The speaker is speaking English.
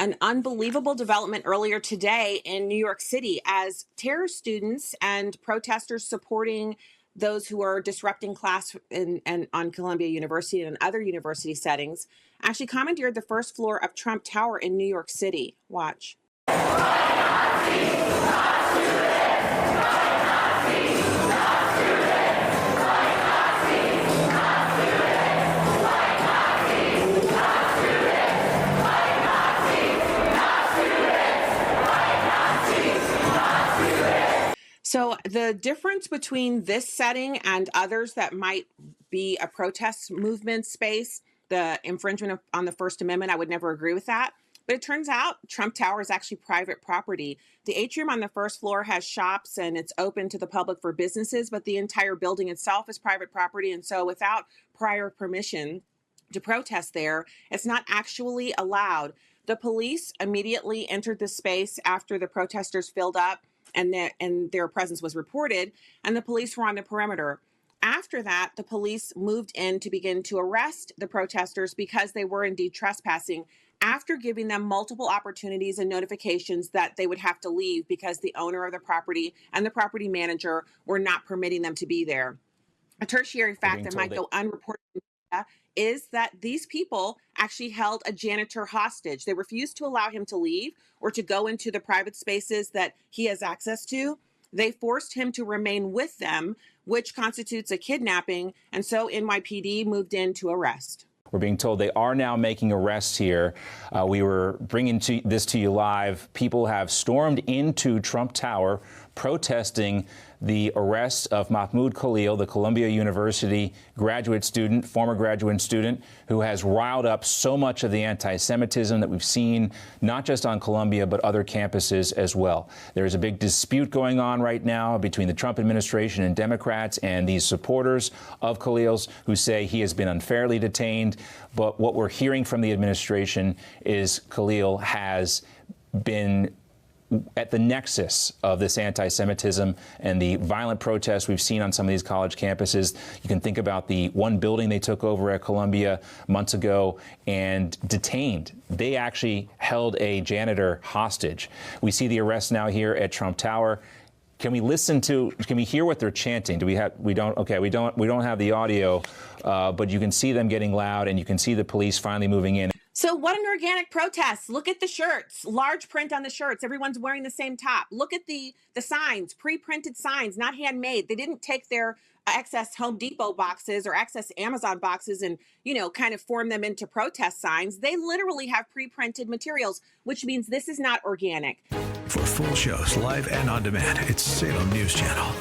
An unbelievable development earlier today in New York City as terror students and protesters supporting those who are disrupting class and on Columbia University and other university settings actually commandeered the first floor of Trump Tower in New York City. Watch. So the difference between this setting and others that might be a protest movement space, the infringement on the First Amendment, I would never agree with that. But it turns out Trump Tower is actually private property. The atrium on the first floor has shops and it's open to the public for businesses, but the entire building itself is private property. And so without prior permission to protest there, it's not actually allowed. The police immediately entered the space after the protesters filled up and their presence was reported, and the police were on the perimeter. After that, the police moved in to begin to arrest the protesters because they were indeed trespassing, after giving them multiple opportunities and notifications that they would have to leave because the owner of the property and the property manager were not permitting them to be there. A tertiary fact that might go unreported is that these people actually held a janitor hostage. They refused to allow him to leave or to go into the private spaces that he has access to. They forced him to remain with them, which constitutes a kidnapping. And so NYPD moved in to arrest. We're being told they are now making arrests here. We were bringing this to you live. People have stormed into Trump Tower protesting the arrest of Mahmoud Khalil, the Columbia University graduate student, former graduate student, who has riled up so much of the anti-Semitism that we've seen, not just on Columbia, but other campuses as well. There is a big dispute going on right now between the Trump administration and Democrats and these supporters of Khalil's who say he has been unfairly detained. But what we're hearing from the administration is Khalil has been at the nexus of this anti-Semitism and the violent protests we've seen on some of these college campuses. You can think about the one building they took over at Columbia months ago and detained. They actually held a janitor hostage. We see the arrest now here at Trump Tower. Can we hear what they're chanting? We don't have the audio, but you can see them getting loud and you can see the police finally moving in. So what an organic protest. Look at the shirts, large print on the shirts. Everyone's wearing the same top. Look at the signs, pre-printed signs, not handmade. They didn't take their excess Home Depot boxes or excess Amazon boxes and, kind of form them into protest signs. They literally have pre-printed materials, which means this is not organic. For full shows, live and on demand, it's Salem News Channel.